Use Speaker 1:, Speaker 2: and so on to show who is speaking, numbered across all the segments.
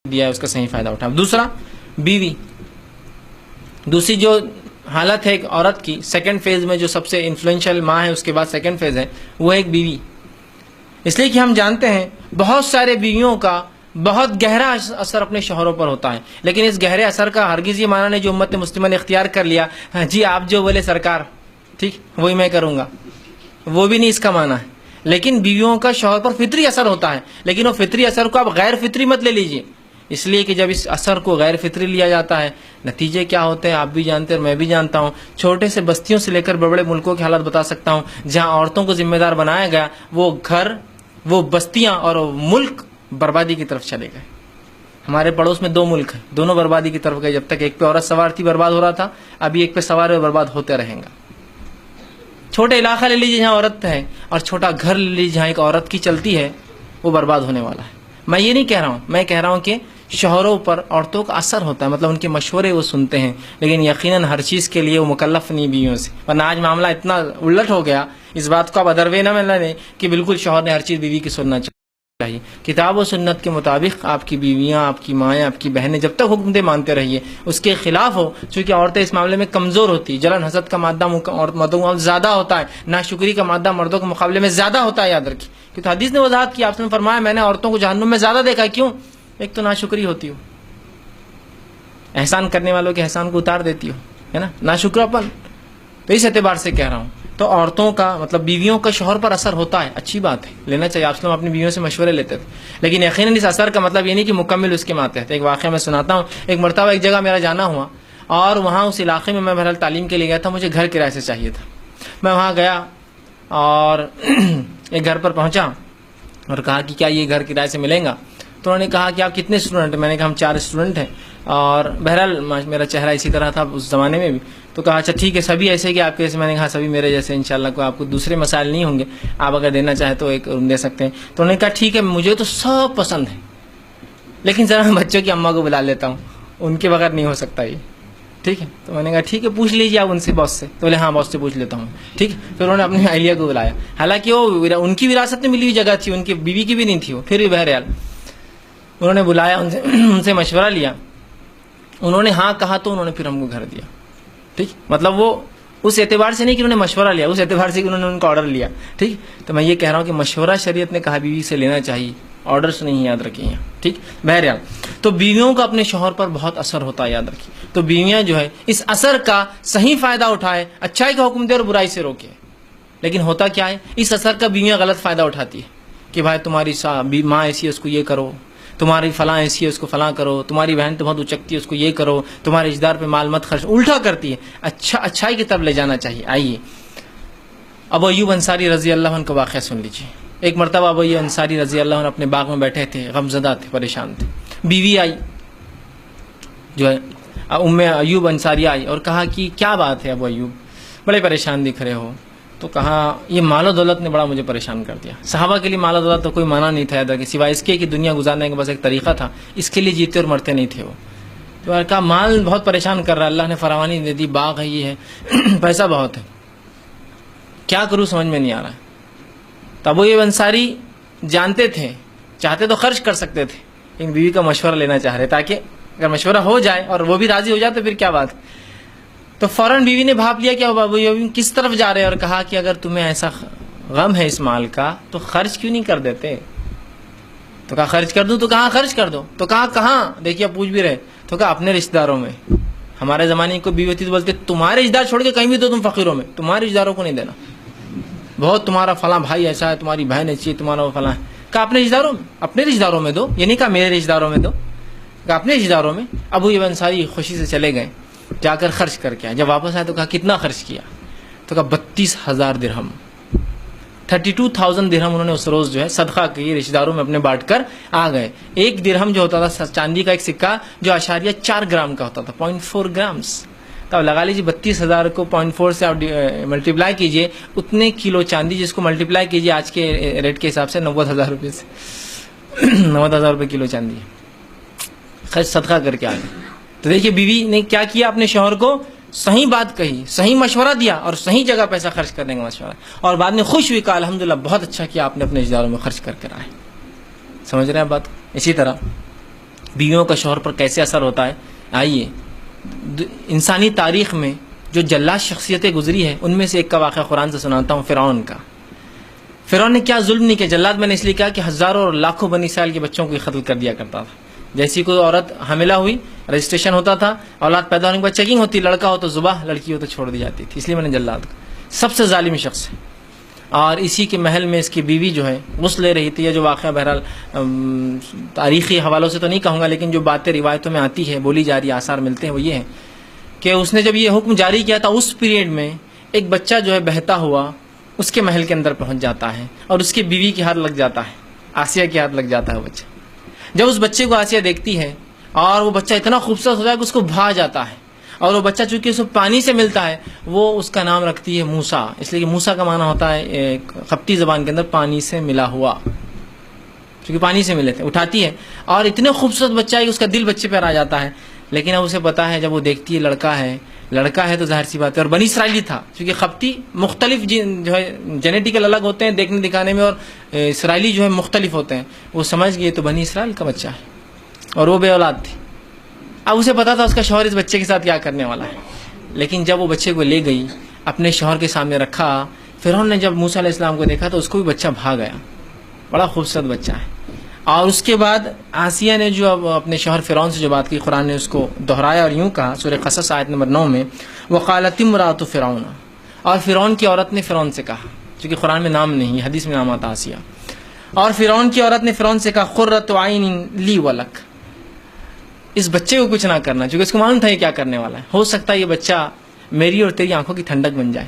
Speaker 1: دیا ہے اس کا صحیح فائدہ اٹھائیں. دوسرا بیوی. دوسری جو حالت ہے ایک عورت کی سیکنڈ فیز میں جو سب سے انفلوئنشل ماں ہے اس کے بعد سیکنڈ فیز ہے وہ ایک بیوی. اس لیے کہ ہم جانتے ہیں بہت سارے بیویوں کا بہت گہرا اثر اپنے شوہروں پر ہوتا ہے، لیکن اس گہرے اثر کا ہرگز یہ معنی نہیں جو امت مسلمہ نے اختیار کر لیا ہاں جی آپ جو بولے سرکار ٹھیک وہی میں کروں گا، وہ بھی نہیں اس کا معنی ہے. لیکن بیویوں کا شوہر پر فطری اثر ہوتا ہے، لیکن وہ فطری اثر کو آپ غیر فطری مت لے لیجئے، اس لیے کہ جب اس اثر کو غیر فطری لیا جاتا ہے نتیجے کیا ہوتے ہیں آپ بھی جانتے ہیں اور میں بھی جانتا ہوں. چھوٹے سے بستیوں سے لے کر بڑے بڑے ملکوں کے حالات بتا سکتا ہوں جہاں عورتوں کو ذمہ دار بنایا گیا، وہ گھر وہ بستیاں اور وہ ملک بربادی کی طرف چلے گئے. ہمارے پڑوس میں 2 ملک ہیں، دونوں بربادی کی طرف گئے. جب تک ایک پہ عورت سوار تھی برباد ہو رہا تھا، ابھی ایک پہ سوار ہوئے برباد ہوتے رہیں گا. چھوٹے علاقہ لے لیجیے جہاں عورت ہے اور چھوٹا گھر لے لیجیے جہاں ایک عورت کی چلتی ہے، وہ برباد ہونے والا ہے. میں یہ نہیں کہہ رہا ہوں، میں کہہ رہا ہوں کہ شوہروں پر عورتوں کا اثر ہوتا ہے، مطلب ان کے مشورے وہ سنتے ہیں، لیکن یقیناً ہر چیز کے لیے وہ مکلف نہیں بیویوں سے. ورنہ آج معاملہ اتنا الٹ ہو گیا، اس بات کو آپ ادروے نہ ملنے کہ بالکل شوہر نے ہر چیز بیوی کی سننا چاہیے. کتاب و سنت کے مطابق آپ کی بیویاں، آپ کی مائیں، آپ کی بہنیں جب تک حکم دے مانتے رہیے. اس کے خلاف ہو چونکہ عورتیں اس معاملے میں کمزور ہوتی، جلن حسد کا مادہ مردوں میں زیادہ ہوتا ہے، ناشکری کا مادہ مردوں کے مقابلے میں زیادہ ہوتا ہے. یاد رکھیے کہ حدیث نے وضاحت کی، آپ نے فرمایا میں نے عورتوں کو جہنم میں زیادہ دیکھا. کیوں؟ ایک تو ناشکری ہوتی ہو، احسان کرنے والوں کے احسان کو اتار دیتی ہو، ہے نا، ناشکراپن. تو اس اعتبار سے کہہ رہا ہوں تو عورتوں کا مطلب بیویوں کا شوہر پر اثر ہوتا ہے، اچھی بات ہے، لینا چاہیے. آپ اپنی بیویوں سے مشورے لیتے تھے، لیکن یقیناً اس اثر کا مطلب یہ نہیں کہ مکمل اس کے ماتحت. ایک واقعہ میں سناتا ہوں. ایک مرتبہ ایک جگہ میرا جانا ہوا اور وہاں اس علاقے میں بہرحال تعلیم کے لیے گیا تھا، مجھے گھر کرائے سے چاہیے تھا. میں وہاں گیا اور ایک گھر پر پہنچا اور کہا کہ کیا یہ گھر کرائے سے ملیں گا؟ تو انہوں نے کہا کہ آپ کتنے اسٹوڈنٹ ہیں؟ میں نے کہا ہم 4 اسٹوڈنٹ ہیں. اور بہرحال میرا چہرہ اسی طرح تھا اس زمانے میں بھی. تو کہا اچھا ٹھیک ہے، سبھی ایسے کہ آپ کے جیسے؟ میں نے کہا سبھی میرے جیسے، انشاءاللہ کو آپ کو دوسرے مسائل نہیں ہوں گے، آپ اگر دینا چاہیں تو ایک روم دے سکتے ہیں. تو انہوں نے کہا ٹھیک ہے مجھے تو سب پسند ہے، لیکن ذرا میں بچوں کی اماں کو بلا لیتا ہوں، ان کے بغیر نہیں ہو سکتا یہ، ٹھیک ہے؟ تو میں نے کہا ٹھیک ہے پوچھ لیجیے آپ ان سے، باس سے. تو بولے ہاں باس سے پوچھ لیتا ہوں، ٹھیک. پھر انہوں نے اپنی اہلیہ کو بلایا، حالانکہ وہ ان کی وراثت میں ملی ہوئی جگہ تھی، ان کی بیوی کی بھی نہیں تھی وہ، پھر بھی بہرحال انہوں نے بلایا، ان سے مشورہ لیا. انہوں نے ہاں کہا تو انہوں نے پھر ہم کو گھر دیا، ٹھیک. مطلب وہ اس اعتبار سے نہیں کہ انہوں نے مشورہ لیا، اس اعتبار سے کہ انہوں نے ان کا آرڈر لیا، ٹھیک. تو میں یہ کہہ رہا ہوں کہ مشورہ شریعت نے کہا بیوی سے لینا چاہیے، آرڈرس نہیں، یاد رکھیے، ٹھیک. بہرحال تو بیویوں کا اپنے شوہر پر بہت اثر ہوتا ہے، یاد رکھیے. تو بیویاں جو ہے اس اثر کا صحیح فائدہ اٹھائے، اچھائی کا حکم دے اور برائی سے روکے. لیکن ہوتا کیا ہے اس اثر کا بیویاں غلط فائدہ اٹھاتی ہے کہ بھائی تمہاری ماں ایسی ہے اس کو یہ کرو، تمہاری فلاں ایسی ہے اس کو فلاں کرو، تمہاری بہن تو بہت اچکتی ہے اس کو یہ کرو، تمہارے رشتہ دار پہ مال مت خرچ، الٹا کرتی ہے. اچھائی کی طرف لے جانا چاہیے. آئیے ابو ایوب انصاری رضی اللہ عنہ کا واقعہ سن لیجیے. ایک مرتبہ ابو ایوب انصاری رضی اللہ عنہ اپنے باغ میں بیٹھے تھے، غمزدہ تھے، پریشان تھے. بیوی آئی جو ہے ام ایوب انصاری آئی اور کہا کہ کیا بات ہے ابو ایوب، بڑے پریشان دکھ رہے ہو؟ تو کہا یہ مال و دولت نے بڑا مجھے پریشان کر دیا. صحابہ کے لیے مال و دولت تو کوئی معنی نہیں تھا ادھر کے سوائے اس کے کہ دنیا گزارنے کا بس ایک طریقہ تھا، اس کے لیے جیتے اور مرتے نہیں تھے وہ. تو کہا مال بہت پریشان کر رہا ہے، اللہ نے فراوانی دے دی، باغ ہے، یہ ہے، پیسہ بہت ہے، کیا کروں سمجھ میں نہیں آ رہا ہے. تو ابو ایوب انصاری جانتے تھے، چاہتے تو خرچ کر سکتے تھے، لیکن بیوی کا مشورہ لینا چاہ رہے تاکہ اگر مشورہ ہو جائے اور وہ بھی راضی ہو جائے تو پھر کیا بات. تو فوراً بیوی نے بھاپ لیا کہ ابو ایوب کس طرف جا رہے ہیں، اور کہا کہ اگر تمہیں ایسا غم ہے اس مال کا تو خرچ کیوں نہیں کر دیتے؟ تو کہا خرچ کر دوں. تو کہاں خرچ کر دو؟ تو کہا کہاں؟ دیکھیے پوچھ بھی رہے. تو کہا اپنے رشتہ داروں میں. ہمارے زمانے کو بیوی ہوتی تو بولتے تمہارے رشتہ دار چھوڑ کے کہیں بھی دو تم فقیروں میں، تمہارے رشتہ داروں کو نہیں دینا، بہت تمہارا فلاں بھائی ایسا ہے، تمہاری بہن ایسی ہے، تمہارا وہ فلاں ہے. کہا اپنے رشتہ داروں میں، اپنے رشتہ داروں میں دو، یہ نہیں کہا میرے رشتہ داروں میں دو، کہا اپنے رشتہ داروں میں. ابو ایوب انصاری خوشی سے چلے گئے، جا کر خرچ کر کے آئے. جب واپس آئے تو کہا کتنا خرچ کیا؟ تو کہا 32,000 درہم، 32,000 درہم انہوں نے اس روز جو ہے صدقہ کی، رشتہ داروں میں اپنے بانٹ کر آ گئے. ایک درہم جو ہوتا تھا چاندی کا ایک سکہ جو 0.4 گرام کا ہوتا تھا، 0.4 گرامز. تو اب لگا لیجیے 32,000 کو 0.4 سے آپ ملٹیپلائی کیجئے، اتنے کلو چاندی جس کو ملٹیپلائی کیجئے آج کے ریٹ کے حساب سے 90,000 روپے سے 90,000 روپے کلو چاندی خرچ صدقہ کر کے آ گئے. تو دیکھیے بیوی نے کیا کیا، اپنے شوہر کو صحیح بات کہی، صحیح مشورہ دیا اور صحیح جگہ پیسہ خرچ کرنے کا مشورہ، اور بعد میں خوش ہوئی، کہا الحمدللہ بہت اچھا کیا آپ نے اپنے رشتہ داروں میں خرچ کر کر آئے. سمجھ رہے ہیں بات؟ اسی طرح بیویوں کا شوہر پر کیسے اثر ہوتا ہے. آئیے انسانی تاریخ میں جو جلاد شخصیتیں گزری ہیں ان میں سے ایک کا واقعہ قرآن سے سناتا ہوں. فرعون کا. فرعون نے کیا ظلم نہیں کیا. جلاد میں نے اس لیے کہا کہ ہزاروں اور لاکھوں بنی اسرائیل کے بچوں کو قتل کر دیا کرتا تھا. جیسی کوئی عورت حاملہ ہوئی رجسٹریشن ہوتا تھا, اولاد پیدا ہونے کے بعد چیکنگ ہوتی, لڑکا ہو تو ذبح, لڑکی ہو تو چھوڑ دی جاتی تھی. اس لیے میں نے جلاد کو سب سے ظالم شخص ہے. اور اسی کے محل میں اس کی بیوی جو ہے غسل لے رہی تھی. یہ جو واقعہ بہرحال تاریخی حوالوں سے تو نہیں کہوں گا, لیکن جو باتیں روایتوں میں آتی ہے, بولی جا رہی, آثار ملتے ہیں, وہ یہ ہیں کہ اس نے جب یہ حکم جاری کیا تھا اس پیریڈ میں ایک بچہ جو ہے بہتا ہوا اس کے محل کے اندر پہنچ جاتا ہے اور اس کی بیوی کے ہاتھ لگ جاتا ہے, آسیہ کے ہاتھ لگ جاتا ہے بچہ. جب اس بچے کو آسیہ دیکھتی ہے اور وہ بچہ اتنا خوبصورت ہوتا ہے کہ اس کو بھا جاتا ہے, اور وہ بچہ چونکہ اس کو پانی سے ملتا ہے وہ اس کا نام رکھتی ہے موسیٰ, اس لیے کہ موسیٰ کا معنی ہوتا ہے قبطی زبان کے اندر پانی سے ملا ہوا, چونکہ پانی سے ملے تھے. اٹھاتی ہے اور اتنے خوبصورت بچہ ہے کہ اس کا دل بچے پر آ جاتا ہے. لیکن اب اسے پتا ہے جب وہ دیکھتی ہے لڑکا ہے تو ظاہر سی بات ہے, اور بنی اسرائیلی تھا چونکہ قبطی مختلف جو ہے جینیٹیکل الگ ہوتے ہیں دیکھنے دکھانے میں, اور اسرائیلی جو ہے مختلف ہوتے ہیں. وہ سمجھ گئی تو بنی اسرائیل کا بچہ ہے اور وہ بے اولاد تھی. اب اسے پتا تھا اس کا شوہر اس بچے کے ساتھ کیا کرنے والا ہے. لیکن جب وہ بچے کو لے گئی اپنے شوہر کے سامنے رکھا, فرعون نے جب موسیٰ علیہ السلام کو دیکھا تو اس کو بھی بچہ بھاگ گیا, بڑا خوبصورت بچہ ہے. اور اس کے بعد آسیہ نے جو اپنے شوہر فرعون سے جو بات کی, قرآن نے اس کو دہرایا اور یوں کہا سورہ قصص آیت نمبر 9 میں, وقالت امرأۃ فرعون, اور فرعون کی عورت نے فرعون سے کہا, چونکہ قرآن میں نام نہیں, حدیث میں نام آتا آسیہ, اور فرعون کی عورت نے فرعون سے کہا قرۃ عین لی ولک, اس بچے کو کچھ نہ کرنا, چونکہ اس کو معلوم تھا یہ کیا کرنے والا ہے, ہو سکتا ہے یہ بچہ میری اور تیری آنکھوں کی ٹھنڈک بن جائے.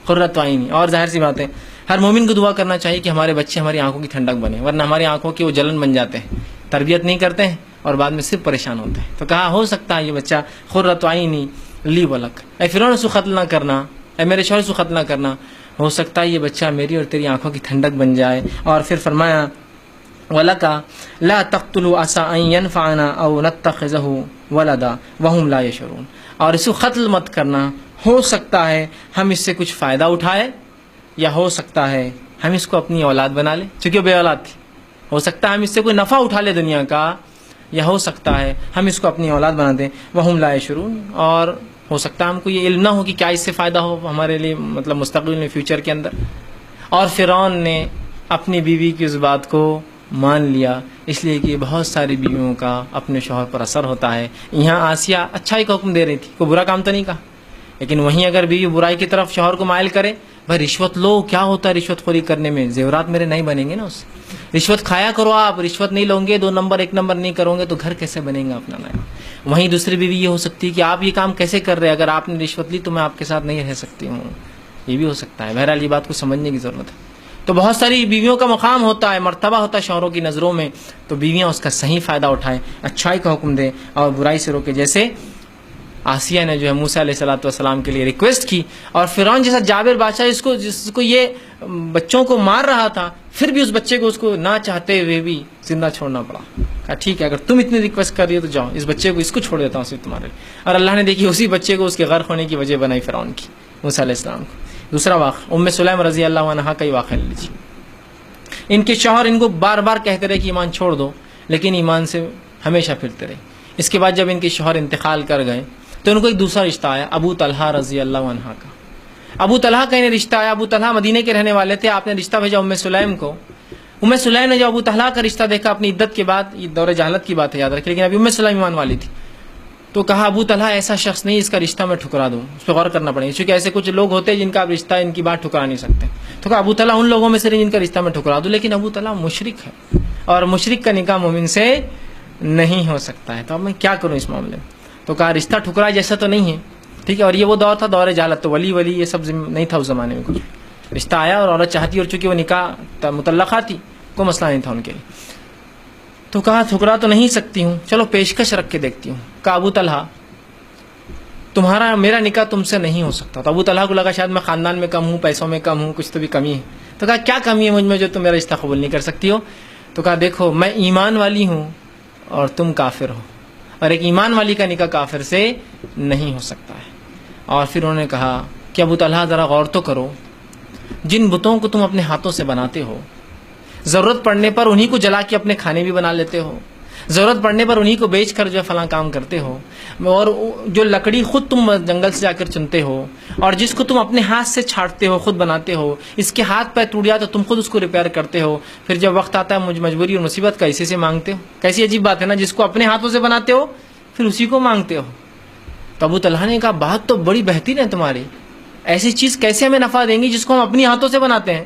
Speaker 1: قرۃ عین, اور ظاہر سی بات ہے ہر مومن کو دعا کرنا چاہیے کہ ہمارے بچے ہماری آنکھوں کی ٹھنڈک بنے, ورنہ ہماری آنکھوں کی وہ جلن بن جاتے ہیں, تربیت نہیں کرتے ہیں اور بعد میں صرف پریشان ہوتے ہیں. تو کہا ہو سکتا ہے یہ بچہ قرۃ عین لی ولک, اے فرعون اس کو قتل نہ کرنا, اے میرے شوہر اس کو قتل نہ کرنا, ہو سکتا ہے یہ بچہ میری اور تیری آنکھوں کی ٹھنڈک بن جائے. اور پھر فرمایا وَلَكَ لَا تَقْتُلُوا عَسَىٰ أَن يَنفَعَنَا أَوْ نَتَّخِذَهُ وَلَدًا وَهُمْ لَا يَشْعُرُونَ, اور اس کو قتل مت کرنا, ہو سکتا ہے ہم اس سے کچھ فائدہ اٹھائے, یا ہو سکتا ہے ہم اس کو اپنی اولاد بنا لیں, چونکہ وہ بے اولاد تھی. ہو سکتا ہے ہم اس سے کوئی نفع اٹھا لیں دنیا کا, یا ہو سکتا ہے ہم اس کو اپنی اولاد بنا دیں. وَهُمْ لَا يَشْعُرُونَ, اور ہو سکتا ہے ہم کو یہ علم نہ ہو کہ کیا اس سے فائدہ ہو ہمارے لیے, مطلب مستقبل میں فیوچر کے اندر. اور فرعون نے اپنی بیوی کی اس بات کو مان لیا, اس لیے کہ بہت ساری بیویوں کا اپنے شوہر پر اثر ہوتا ہے. یہاں آسیہ اچھائی کا حکم دے رہی تھی, کوئی برا کام تو نہیں کہا, لیکن وہیں اگر بیوی برائی کی طرف شوہر کو مائل کرے, بھائی رشوت لو, کیا ہوتا ہے رشوت خوری کرنے میں, زیورات میرے نہیں بنیں گے نا اس سے. رشوت کھایا کرو آپ, رشوت نہیں لوں گے, 2 نمبر 1 نمبر نہیں کرو گے تو گھر کیسے بنے گا اپنا نیا. وہیں دوسری بیوی یہ ہو سکتی ہے کہ آپ یہ کام کیسے کر رہے ہیں, اگر آپ نے رشوت لی تو میں آپ کے ساتھ نہیں رہ سکتی ہوں, یہ بھی ہو سکتا ہے. بہرحال یہ بات کو سمجھنے کی ضرورت ہے. تو بہت ساری بیویوں کا مقام ہوتا ہے, مرتبہ ہوتا ہے شوہروں کی نظروں میں, تو بیویاں اس کا صحیح فائدہ اٹھائیں, اچھائی کا حکم دیں اور برائی سے روکے. جیسے آسیہ نے جو ہے موسیٰ علیہ السلام کے لیے ریکویسٹ کی, اور فرعون جیسا جابر بادشاہ جس کو یہ بچوں کو مار رہا تھا, پھر بھی اس بچے کو اس کو نہ چاہتے ہوئے بھی زندہ چھوڑنا پڑا. کہا ٹھیک ہے اگر تم اتنی ریکویسٹ کر رہی ہو تو جاؤ, اس بچے کو اس کو چھوڑ دیتا ہوں صرف تمہارے لیے. اور اللہ نے دیکھی اسی بچے کو اس کے غرق ہونے کی وجہ بنائی فرعون کی, موسیٰ علیہ السلام کو. دوسرا واقعہ ام سلیم رضی اللہ عنہا کا ہی واقعہ لے لیجیے. ان کے شوہر ان کو بار بار کہتے رہے کہ ایمان چھوڑ دو, لیکن ایمان سے ہمیشہ پھرتے رہے. اس کے بعد جب ان کے شوہر انتقال کر گئے تو ان کو ایک دوسرا رشتہ آیا, ابو طلحہ رضی اللہ عنہ کا. ابو طلحہ کا انہیں رشتہ آیا. ابو طلحہ مدینے کے رہنے والے تھے. آپ نے رشتہ بھیجا ام سلیم کو. ام سلیم نے جو ابو طلحہ کا رشتہ دیکھا اپنی عدت کے بعد, یہ دور جہالت کی بات ہے یاد رکھیں, لیکن ابھی ام سلیم ایمان والی تھی, تو کہا ابو طلحہ ایسا شخص نہیں اس کا رشتہ میں ٹھکرا دوں, اس پہ غور کرنا پڑے گا, کیونکہ ایسے کچھ لوگ ہوتے ہیں جن کا رشتہ ان کی بات ٹھکرا نہیں سکتے. تو کہا ابو طلحہ ان لوگوں میں سے نہیں جن کا رشتہ میں ٹھکرا دوں, لیکن ابو طلحہ مشرک ہے اور مشرک کا نکاح مومن سے نہیں ہو سکتا ہے, تو اب میں کیا کروں اس معاملے میں. تو کہا رشتہ ٹھکرا جیسا تو نہیں ہے, ٹھیک ہے. اور یہ وہ دور تھا دور جہالت, تو ولی یہ سب نہیں تھا اس زمانے میں. کچھ رشتہ آیا اور عورت چاہتی, اور چونکہ وہ نکاح متعلقہ تھی کوئی مسئلہ نہیں تھا ان کے لیے. تو کہا ٹھکرا تو نہیں سکتی ہوں, چلو پیشکش رکھ کے دیکھتی ہوں. کہا ابو طلحہ تمہارا میرا نکاح تم سے نہیں ہو سکتا. تو ابو طلحہ کو لگا شاید میں خاندان میں کم ہوں, پیسوں میں کم ہوں, کچھ تو بھی کمی ہے. تو کہا کیا کمی ہے مجھ میں جو تم میرا رشتہ قبول نہیں کر سکتی ہو. تو کہا دیکھو میں ایمان والی ہوں اور تم کافر ہو, اور ایک ایمان والی کا نکاح کافر سے نہیں ہو سکتا ہے. اور پھر انہوں نے کہا کہ ابو طلحہ ذرا غور تو کرو, جن بتوں کو تم اپنے ہاتھوں سے بناتے ہو, ضرورت پڑنے پر انہی کو جلا کے اپنے کھانے بھی بنا لیتے ہو, ضرورت پڑنے پر انہی کو بیچ کر جو ہے فلاں کام کرتے ہو، اور جو لکڑی خود تم جنگل سے جا کر چنتے ہو، اور جس کو تم اپنے ہاتھ سے چھاٹتے ہو، خود بناتے ہو، اس کے ہاتھ پہ ٹوٹ جائے تو تم خود اس کو ریپیئر کرتے ہو، پھر جب وقت آتا ہے مجھ مجبوری اور مصیبت کا اسی سے مانگتے ہو. کیسی عجیب بات ہے نا، جس کو اپنے ہاتھوں سے بناتے ہو پھر اسی کو مانگتے ہو. تو ابو طلحہ نے کہا بات تو بڑی بہترین ہے تمہاری، ایسی چیز کیسے ہمیں نفع دیں گی جس کو ہم اپنی ہاتھوں سے بناتے ہیں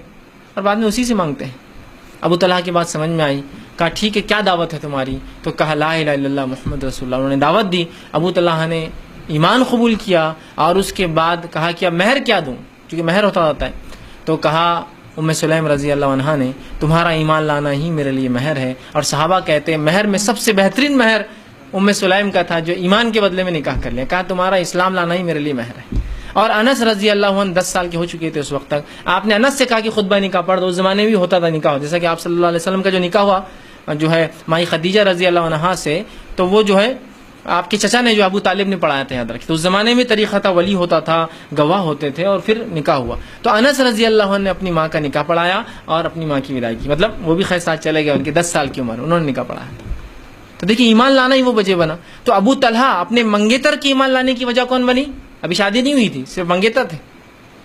Speaker 1: اور بعد میں اسی سے مانگتے ہیں. ابو طلحہ کی بات سمجھ میں آئی. کہا ٹھیک ہے، کیا دعوت ہے تمہاری؟ تو کہا لا الہ الا اللہ محمد رسول اللہ. انہوں نے دعوت دی. ابو طلحہ نے ایمان قبول کیا اور اس کے بعد کہا کہ اب مہر کیا دوں، کیونکہ مہر ہوتا ہے. تو کہا ام سلیم رضی اللہ عنہا نے تمہارا ایمان لانا ہی میرے لیے مہر ہے. اور صحابہ کہتے ہیں مہر میں سب سے بہترین مہر ام سلیم کا تھا جو ایمان کے بدلے میں نکاح کر لیا. کہا تمہارا اسلام لانا ہی میرے لیے مہر ہے. اور انس رضی اللہ عنہ 10 سال کے ہو چکے تھے اس وقت تک. آپ نے انس سے کہا کہ خطبہ نکاح پڑھ دو. اس زمانے میں بھی ہوتا تھا نکاح، جیسا کہ آپ صلی اللہ علیہ وسلم کا جو نکاح ہوا جو ہے مائی خدیجہ رضی اللہ عنہا سے، تو وہ جو ہے آپ کے چچا نے جو ابو طالب نے پڑھایا تھا، یاد رکھیں. تو اس زمانے میں طریقہ تھا، ولی ہوتا تھا، گواہ ہوتے تھے، اور پھر نکاح ہوا. تو انس رضی اللہ عنہ نے اپنی ماں کا نکاح پڑھایا اور اپنی ماں کی وداعی کی. مطلب وہ بھی خیر ساتھ چلے گئے، ان کے 10 سال کی عمر انہوں نے نکاح پڑھایا. تو دیکھیے ایمان لانا ہی وہ وجہ بنا. تو ابو طلحہ اپنے منگیتر کی ایمان لانے کی وجہ کون بنی؟ ابھی شادی نہیں ہوئی تھی، صرف منگیتر تھے،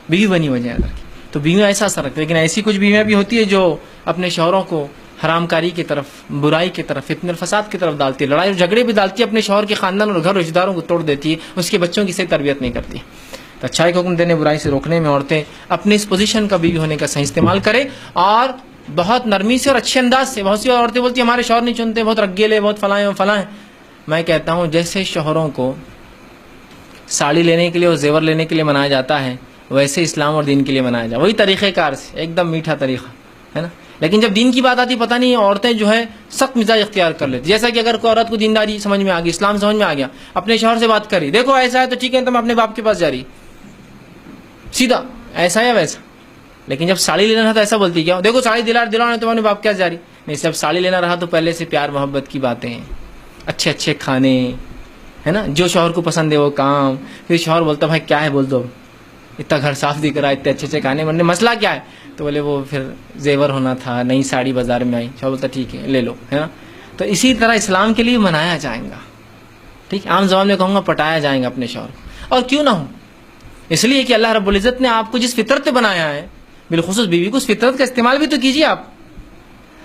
Speaker 1: بیوی بنی وجہ یاد رکھیں. تو بیویاں ایسا اثر رکھتی، لیکن ایسی کچھ بیویاں بھی ہوتی ہے جو اپنے شوہروں کو حرام کاری کی طرف، برائی کی طرف، فتنہ الفساد کی طرف ڈالتی ہے، لڑائی اور جھگڑے بھی ڈالتی ہے، اپنے شوہر کے خاندان اور گھر رشتہ داروں کو توڑ دیتی ہے، اس کے بچوں کی صحیح تربیت نہیں کرتی. تو اچھائی کا حکم دینے، برائی سے روکنے میں عورتیں اپنے اس پوزیشن کا بیوی ہونے کا صحیح استعمال کرے اور بہت نرمی سے اور اچھے انداز سے. بہت سی عورتیں بولتی ہیں ہمارے شوہر نہیں چنتے، بہت رگیلے، بہت فلاں فلاں. میں کہتا ہوں جیسے شوہروں کو ساڑی لینے کے لیے اور زیور لینے کے لیے منایا جاتا ہے، ویسے اسلام اور دین کے لیے منایا جائے، وہی طریقہ کار سے، ایک دم میٹھا طریقہ ہے نا. لیکن جب دین کی بات آتی پتہ نہیں عورتیں جو ہے سخت مزاج اختیار کر لیتی. جیسا کہ اگر کوئی عورت کو دینداری سمجھ میں آ گئی، اسلام سمجھ میں آ گیا، اپنے شوہر سے بات کری، دیکھو ایسا ہے تو ٹھیک ہے تو میں اپنے باپ کے پاس جا رہی، سیدھا ایسا ہے ویسا. لیکن جب ساڑی لینا تھا تو ایسا بولتی کیا، دیکھو ساڑی دلانا تو اپنے باپ کے پاس جا رہی. نہیں، جب ساڑی لینا رہا تو پہلے سے پیار محبت کی باتیں، اچھے اچھے کھانے، ہے نا، جو شوہر کو پسند ہے وہ کام. پھر شوہر بولتا بھائی کیا ہے، بول دو اتنا گھر صاف دکھ رہا ہے، اتنے اچھے اچھے کھانے بننے، مسئلہ کیا ہے؟ تو بولے وہ پھر زیور ہونا تھا، نئی ساڑی بازار میں آئی. شوہر بولتا ٹھیک ہے لے لو، ہے نا. تو اسی طرح اسلام کے لیے منایا جائے گا. ٹھیک، عام زبان میں کہوں گا پٹایا جائے گا اپنے شوہر کو. اور کیوں نہ ہو، اس لیے کہ اللہ رب العزت نے آپ کو جس فطرت پہ بنایا ہے، بالخصوص بیوی کو، اس فطرت کا استعمال بھی تو کیجیے آپ.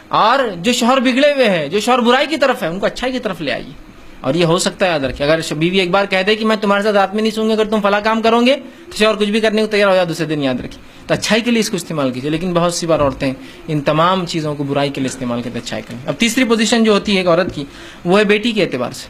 Speaker 1: اور جو شوہر بگڑے ہوئے ہیں، جو شوہر برائی کی طرف ہے، ان کو اچھائی کی طرف لے آئیے. اور یہ ہو سکتا ہے یاد رکھیں، اگر بیوی ایک بار کہہ دے کہ میں تمہارے ساتھ رات میں نہیں سوں گی اگر تم فلاں کام کرو گے، تو شوہر کچھ بھی کرنے کو تیار ہو جائے دوسرے دن. یاد رکھیں، تو اچھائی کے لیے اس کو استعمال کیجیے. لیکن بہت سی بار عورتیں ان تمام چیزوں کو برائی کے لیے استعمال کرتے اچھائی کے لیے. اب تیسری پوزیشن جو ہوتی ہے ایک عورت کی، وہ ہے بیٹی کے اعتبار سے.